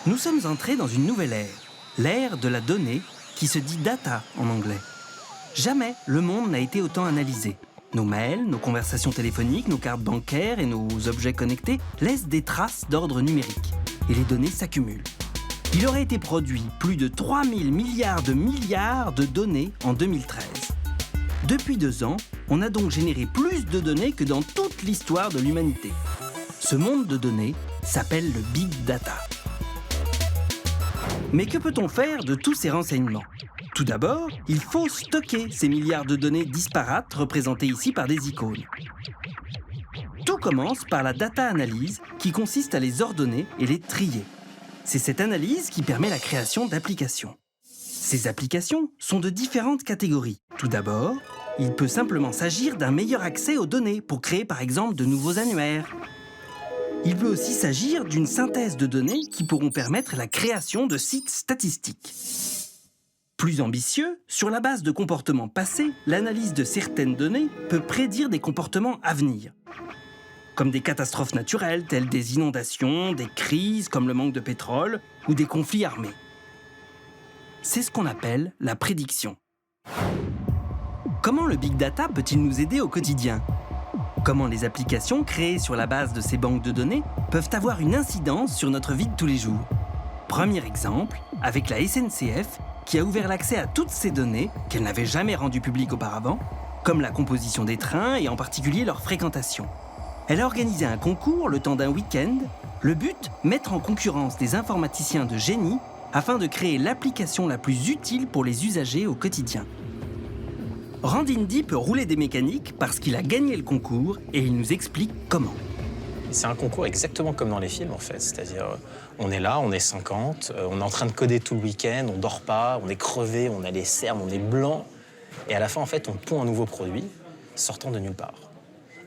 Nous sommes entrés dans une nouvelle ère, l'ère de la donnée, qui se dit data en anglais. Jamais le monde n'a été autant analysé. Nos mails, nos conversations téléphoniques, nos cartes bancaires et nos objets connectés laissent des traces d'ordre numérique. Et les données s'accumulent. Il aurait été produit plus de 3000 milliards de données en 2013. Depuis 2 ans, on a donc généré plus de données que dans toute l'histoire de l'humanité. Ce monde de données s'appelle le Big Data. Mais que peut-on faire de tous ces renseignements ? Tout d'abord, il faut stocker ces milliards de données disparates représentées ici par des icônes. Tout commence par la data analyse qui consiste à les ordonner et les trier. C'est cette analyse qui permet la création d'applications. Ces applications sont de différentes catégories. Tout d'abord, il peut simplement s'agir d'un meilleur accès aux données pour créer par exemple de nouveaux annuaires. Il peut aussi s'agir d'une synthèse de données qui pourront permettre la création de sites statistiques. Plus ambitieux, sur la base de comportements passés, l'analyse de certaines données peut prédire des comportements à venir, comme des catastrophes naturelles telles des inondations, des crises comme le manque de pétrole ou des conflits armés. C'est ce qu'on appelle la prédiction. Comment le Big Data peut-il nous aider au quotidien ? Comment les applications créées sur la base de ces banques de données peuvent avoir une incidence sur notre vie de tous les jours ? Premier exemple, avec la SNCF, qui a ouvert l'accès à toutes ces données qu'elle n'avait jamais rendues publiques auparavant, comme la composition des trains et en particulier leur fréquentation. Elle a organisé un concours le temps d'un week-end. Le but, mettre en concurrence des informaticiens de génie afin de créer l'application la plus utile pour les usagers au quotidien. Randindy peut rouler des mécaniques parce qu'il a gagné le concours et il nous explique comment. C'est un concours exactement comme dans les films en fait, c'est-à-dire on est là, on est 50, on est en train de coder tout le week-end, on dort pas, on est crevé, on a les cernes, on est blanc, et à la fin en fait on pond un nouveau produit sortant de nulle part.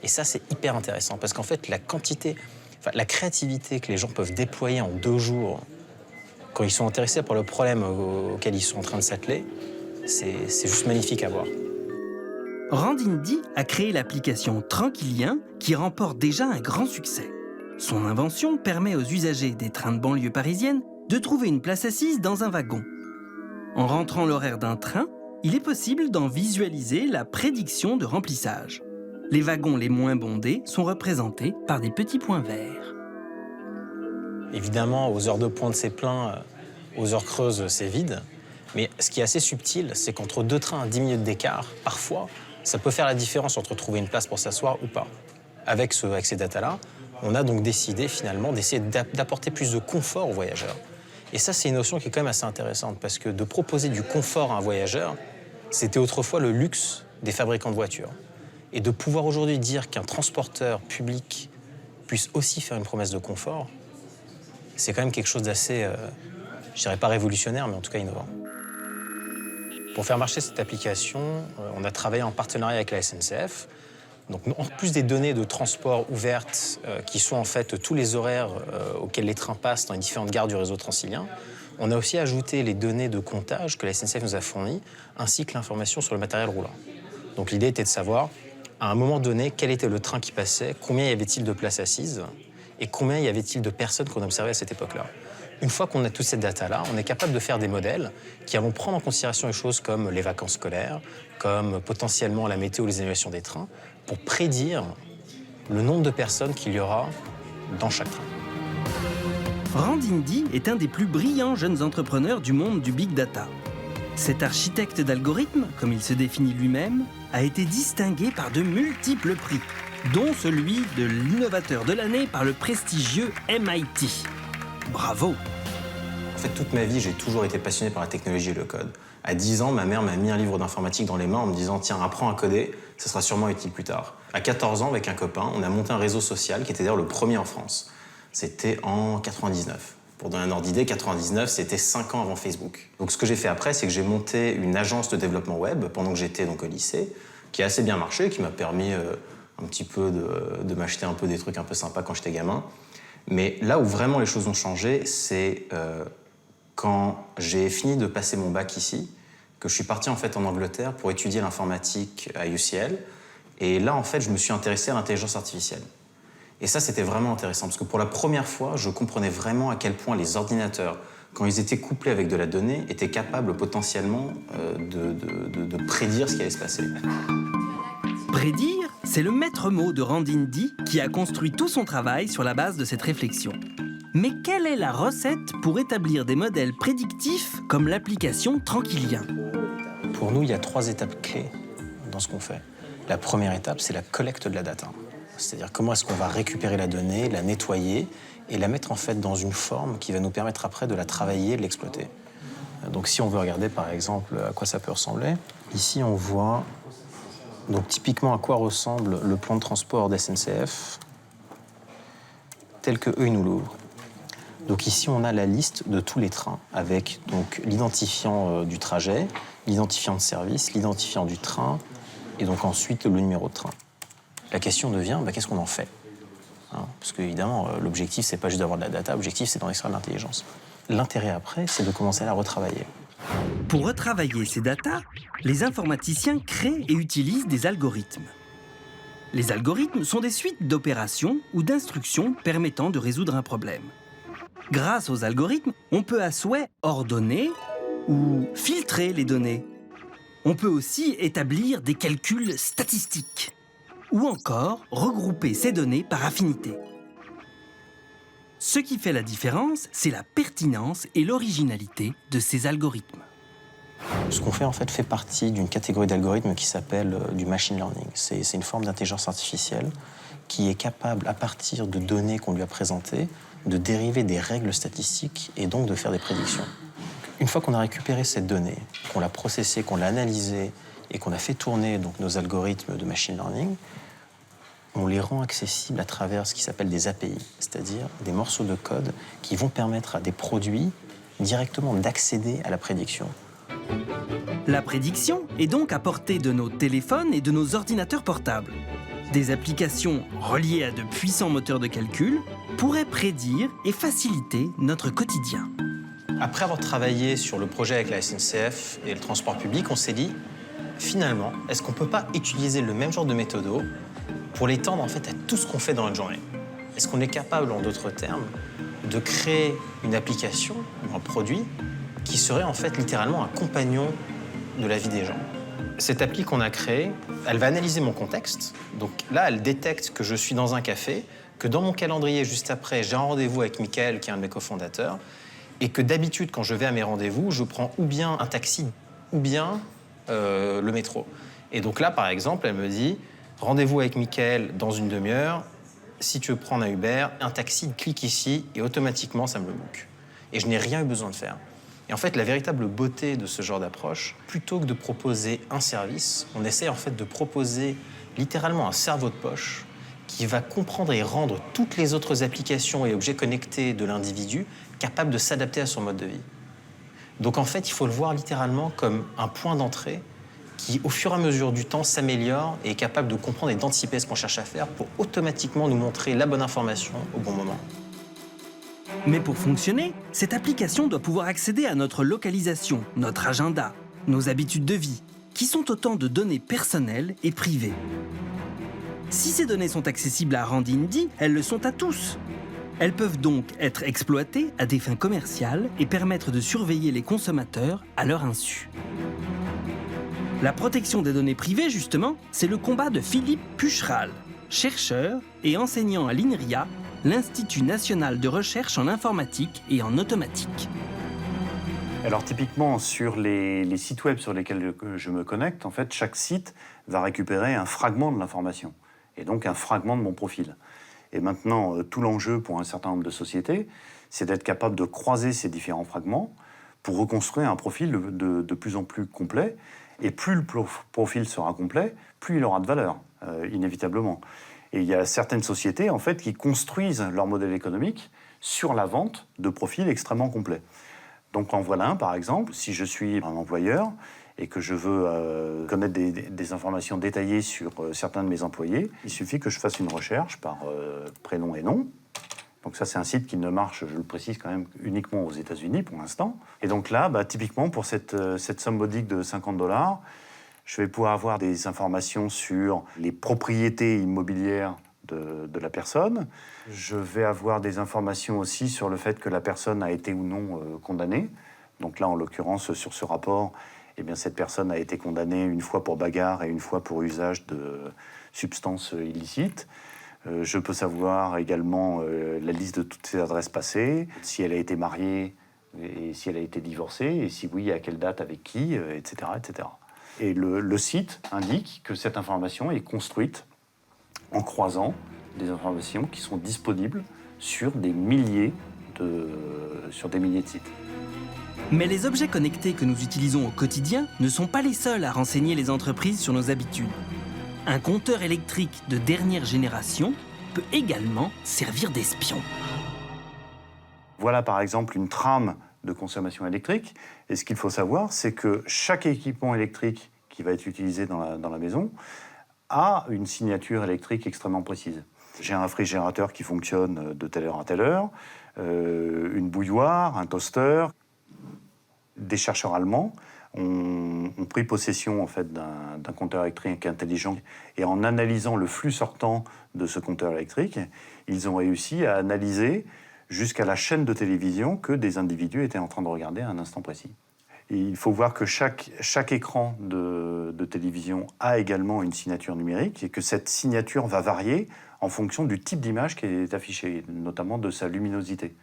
Et ça c'est hyper intéressant parce qu'en fait la créativité que les gens peuvent déployer en 2 jours quand ils sont intéressés par le problème auquel ils sont en train de s'atteler, c'est juste magnifique à voir. Randindy a créé l'application Tranquillien qui remporte déjà un grand succès. Son invention permet aux usagers des trains de banlieue parisienne de trouver une place assise dans un wagon. En rentrant l'horaire d'un train, il est possible d'en visualiser la prédiction de remplissage. Les wagons les moins bondés sont représentés par des petits points verts. Évidemment, aux heures de pointe, c'est plein, aux heures creuses, c'est vide. Mais ce qui est assez subtil, c'est qu'entre 2 trains à 10 minutes d'écart, parfois, ça peut faire la différence entre trouver une place pour s'asseoir ou pas. Avec ces datas-là, on a donc décidé finalement d'essayer d'apporter plus de confort aux voyageurs. Et ça, c'est une notion qui est quand même assez intéressante parce que de proposer du confort à un voyageur, c'était autrefois le luxe des fabricants de voitures. Et de pouvoir aujourd'hui dire qu'un transporteur public puisse aussi faire une promesse de confort, c'est quand même quelque chose d'assez, je dirais pas révolutionnaire, mais en tout cas innovant. Pour faire marcher cette application, on a travaillé en partenariat avec la SNCF. Donc, en plus des données de transport ouvertes, qui sont en fait tous les horaires auxquels les trains passent dans les différentes gares du réseau transilien, on a aussi ajouté les données de comptage que la SNCF nous a fournies, ainsi que l'information sur le matériel roulant. Donc l'idée était de savoir, à un moment donné, quel était le train qui passait, combien y avait-il de places assises, et combien y avait-il de personnes qu'on observait à cette époque-là. Une fois qu'on a toute cette data-là, on est capable de faire des modèles qui vont prendre en considération les choses comme les vacances scolaires, comme potentiellement la météo, les annulations des trains, pour prédire le nombre de personnes qu'il y aura dans chaque train. Randindy est un des plus brillants jeunes entrepreneurs du monde du Big Data. Cet architecte d'algorithmes, comme il se définit lui-même, a été distingué par de multiples prix, dont celui de l'innovateur de l'année par le prestigieux MIT. Bravo! En fait, toute ma vie, j'ai toujours été passionné par la technologie et le code. À 10 ans, ma mère m'a mis un livre d'informatique dans les mains en me disant « Tiens, apprends à coder, ça sera sûrement utile plus tard ». À 14 ans, avec un copain, on a monté un réseau social qui était d'ailleurs le premier en France. C'était en 99. Pour donner un ordre d'idée, 99, c'était 5 ans avant Facebook. Donc ce que j'ai fait après, c'est que j'ai monté une agence de développement web pendant que j'étais donc au lycée, qui a assez bien marché, qui m'a permis un petit peu de m'acheter un peu des trucs un peu sympas quand j'étais gamin. Mais là où vraiment les choses ont changé, c'est quand j'ai fini de passer mon bac ici, que je suis parti en fait en Angleterre pour étudier l'informatique à UCL. Et là, en fait, je me suis intéressé à l'intelligence artificielle. Et ça, c'était vraiment intéressant, parce que pour la première fois, je comprenais vraiment à quel point les ordinateurs, quand ils étaient couplés avec de la donnée, étaient capables potentiellement de prédire ce qui allait se passer. Prédire, c'est le maître mot de Randindi qui a construit tout son travail sur la base de cette réflexion. Mais quelle est la recette pour établir des modèles prédictifs comme l'application Tranquillien ? Pour nous, il y a 3 étapes clés dans ce qu'on fait. La première étape, c'est la collecte de la data. C'est-à-dire comment est-ce qu'on va récupérer la donnée, la nettoyer et la mettre en fait dans une forme qui va nous permettre après de la travailler et de l'exploiter. Donc si on veut regarder par exemple à quoi ça peut ressembler, ici on voit donc typiquement à quoi ressemble le plan de transport d'SNCF tel que eux ils nous l'ouvrent. Donc ici on a la liste de tous les trains avec donc l'identifiant du trajet, l'identifiant de service, l'identifiant du train et donc ensuite le numéro de train. La question devient, qu'est-ce qu'on en fait ? Parce qu'évidemment, l'objectif, c'est pas juste d'avoir de la data, l'objectif, c'est d'en extraire de l'intelligence. L'intérêt après, c'est de commencer à la retravailler. Pour retravailler ces datas, les informaticiens créent et utilisent des algorithmes. Les algorithmes sont des suites d'opérations ou d'instructions permettant de résoudre un problème. Grâce aux algorithmes, on peut à souhait ordonner ou filtrer les données. On peut aussi établir des calculs statistiques ou encore regrouper ces données par affinité. Ce qui fait la différence, c'est la pertinence et l'originalité de ces algorithmes. Ce qu'on fait, en fait partie d'une catégorie d'algorithmes qui s'appelle du machine learning. C'est une forme d'intelligence artificielle qui est capable, à partir de données qu'on lui a présentées, de dériver des règles statistiques et donc de faire des prédictions. Une fois qu'on a récupéré cette donnée, qu'on l'a processée, qu'on l'a analysée et qu'on a fait tourner donc, nos algorithmes de machine learning, on les rend accessibles à travers ce qui s'appelle des API, c'est-à-dire des morceaux de code qui vont permettre à des produits directement d'accéder à la prédiction. La prédiction est donc à portée de nos téléphones et de nos ordinateurs portables. Des applications reliées à de puissants moteurs de calcul pourraient prédire et faciliter notre quotidien. Après avoir travaillé sur le projet avec la SNCF et le transport public, on s'est dit, finalement, est-ce qu'on ne peut pas utiliser le même genre de méthodo pour l'étendre en fait à tout ce qu'on fait dans notre journée? Est-ce qu'on est capable, en d'autres termes, de créer une application ou un produit qui serait en fait littéralement un compagnon de la vie des gens? Cette appli qu'on a créée, elle va analyser mon contexte. Donc là, elle détecte que je suis dans un café, que dans mon calendrier, juste après, j'ai un rendez-vous avec Michael, qui est un de mes cofondateurs, et que d'habitude, quand je vais à mes rendez-vous, je prends ou bien un taxi ou bien le métro. Et donc là, par exemple, elle me dit « Rendez-vous avec Michael dans une demi-heure. Si tu veux prendre un Uber, un taxi, clique ici et automatiquement, ça me le book. » Et je n'ai rien eu besoin de faire. Et en fait, la véritable beauté de ce genre d'approche, plutôt que de proposer un service, on essaie en fait de proposer littéralement un cerveau de poche qui va comprendre et rendre toutes les autres applications et objets connectés de l'individu capables de s'adapter à son mode de vie. Donc en fait, il faut le voir littéralement comme un point d'entrée qui, au fur et à mesure du temps, s'améliore et est capable de comprendre et d'anticiper ce qu'on cherche à faire pour automatiquement nous montrer la bonne information au bon moment. Mais pour fonctionner, cette application doit pouvoir accéder à notre localisation, notre agenda, nos habitudes de vie, qui sont autant de données personnelles et privées. Si ces données sont accessibles à Randindi, elles le sont à tous. Elles peuvent donc être exploitées à des fins commerciales et permettre de surveiller les consommateurs à leur insu. La protection des données privées, justement, c'est le combat de Philippe Pucheral, chercheur et enseignant à l'INRIA, l'Institut national de recherche en informatique et en automatique. Alors typiquement, sur les sites web sur lesquels je me connecte, en fait, chaque site va récupérer un fragment de l'information, et donc un fragment de mon profil. Et maintenant, tout l'enjeu pour un certain nombre de sociétés, c'est d'être capable de croiser ces différents fragments pour reconstruire un profil de plus en plus complet. Et plus le profil sera complet, plus il aura de valeur, inévitablement. Et il y a certaines sociétés, en fait, qui construisent leur modèle économique sur la vente de profils extrêmement complets. Donc en voilà un, par exemple. Si je suis un employeur et que je veux connaître des informations détaillées sur certains de mes employés, il suffit que je fasse une recherche par prénom et nom. Donc ça, c'est un site qui ne marche, je le précise quand même, uniquement aux États-Unis pour l'instant. Et donc là, typiquement, pour cette somme modique de $50, je vais pouvoir avoir des informations sur les propriétés immobilières de la personne. Je vais avoir des informations aussi sur le fait que la personne a été ou non condamnée. Donc là, en l'occurrence, sur ce rapport, eh bien, cette personne a été condamnée une fois pour bagarre et une fois pour usage de substances illicites. Je peux savoir également la liste de toutes ses adresses passées, si elle a été mariée et si elle a été divorcée, et si oui, à quelle date, avec qui, etc., etc. Et le site indique que cette information est construite en croisant des informations qui sont disponibles sur des milliers de sites. Mais les objets connectés que nous utilisons au quotidien ne sont pas les seuls à renseigner les entreprises sur nos habitudes. Un compteur électrique de dernière génération peut également servir d'espion. Voilà par exemple une trame de consommation électrique. Et ce qu'il faut savoir, c'est que chaque équipement électrique qui va être utilisé dans la maison a une signature électrique extrêmement précise. J'ai un réfrigérateur qui fonctionne de telle heure à telle heure, une bouilloire, un toaster. Des chercheurs allemands ont pris possession en fait, d'un compteur électrique intelligent et en analysant le flux sortant de ce compteur électrique, ils ont réussi à analyser jusqu'à la chaîne de télévision que des individus étaient en train de regarder à un instant précis. Et il faut voir que chaque écran de télévision a également une signature numérique et que cette signature va varier en fonction du type d'image qui est affichée, notamment de sa luminosité.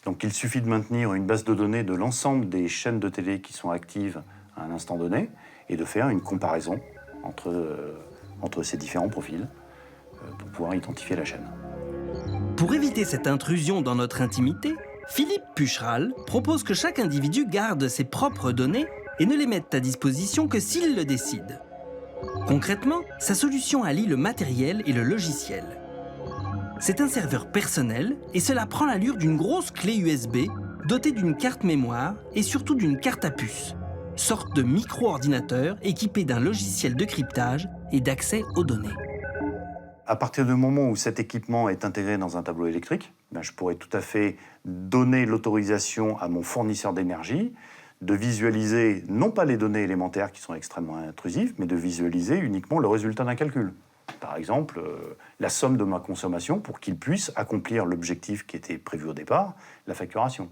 Donc il suffit de maintenir une base de données de l'ensemble des chaînes de télé qui sont actives à un instant donné et de faire une comparaison entre ces différents profils pour pouvoir identifier la chaîne. Pour éviter cette intrusion dans notre intimité, Philippe Pucheral propose que chaque individu garde ses propres données et ne les mette à disposition que s'il le décide. Concrètement, sa solution allie le matériel et le logiciel. C'est un serveur personnel et cela prend l'allure d'une grosse clé USB dotée d'une carte mémoire et surtout d'une carte à puce, sorte de micro-ordinateur équipé d'un logiciel de cryptage et d'accès aux données. À partir du moment où cet équipement est intégré dans un tableau électrique, je pourrais tout à fait donner l'autorisation à mon fournisseur d'énergie de visualiser non pas les données élémentaires qui sont extrêmement intrusives, mais de visualiser uniquement le résultat d'un calcul. Par exemple, la somme de ma consommation pour qu'il puisse accomplir l'objectif qui était prévu au départ, la facturation.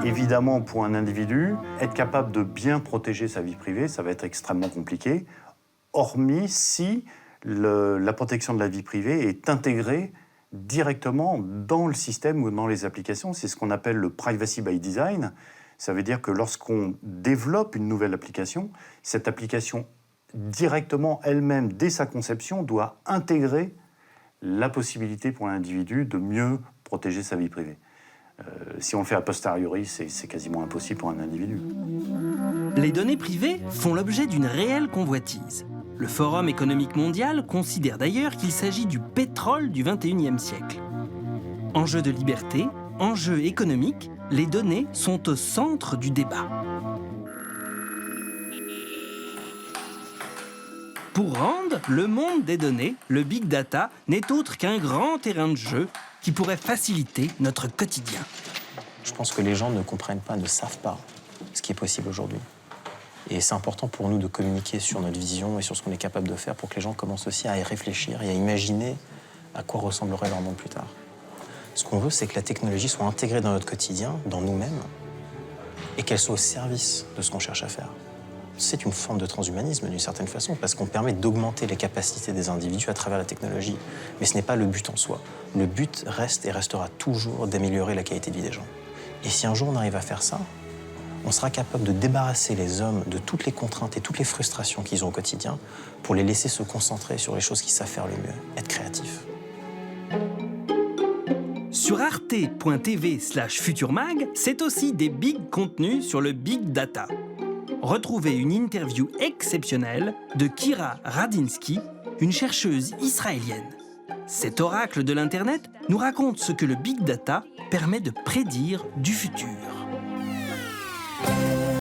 Évidemment, pour un individu, être capable de bien protéger sa vie privée, ça va être extrêmement compliqué, hormis si la protection de la vie privée est intégrée directement dans le système ou dans les applications. C'est ce qu'on appelle le privacy by design. Ça veut dire que lorsqu'on développe une nouvelle application, cette application directement elle-même, dès sa conception, doit intégrer la possibilité pour l'individu de mieux protéger sa vie privée. Si on le fait a posteriori, c'est quasiment impossible pour un individu. Les données privées font l'objet d'une réelle convoitise. Le Forum économique mondial considère d'ailleurs qu'il s'agit du pétrole du XXIe siècle. Enjeu de liberté, enjeu économique, les données sont au centre du débat. Pour Rand, le monde des données, le big data, n'est autre qu'un grand terrain de jeu qui pourrait faciliter notre quotidien. Je pense que les gens ne comprennent pas, ne savent pas ce qui est possible aujourd'hui. Et c'est important pour nous de communiquer sur notre vision et sur ce qu'on est capable de faire pour que les gens commencent aussi à y réfléchir et à imaginer à quoi ressemblerait leur monde plus tard. Ce qu'on veut, c'est que la technologie soit intégrée dans notre quotidien, dans nous-mêmes, et qu'elle soit au service de ce qu'on cherche à faire. C'est une forme de transhumanisme d'une certaine façon, parce qu'on permet d'augmenter les capacités des individus à travers la technologie. Mais ce n'est pas le but en soi. Le but reste et restera toujours d'améliorer la qualité de vie des gens. Et si un jour on arrive à faire ça, on sera capable de débarrasser les hommes de toutes les contraintes et toutes les frustrations qu'ils ont au quotidien pour les laisser se concentrer sur les choses qu'ils savent faire le mieux, être créatifs. Sur arte.tv/futurmag, c'est aussi des big contenus sur le big data. Retrouvez une interview exceptionnelle de Kira Radinsky, une chercheuse israélienne. Cet oracle de l'Internet nous raconte ce que le big data permet de prédire du futur.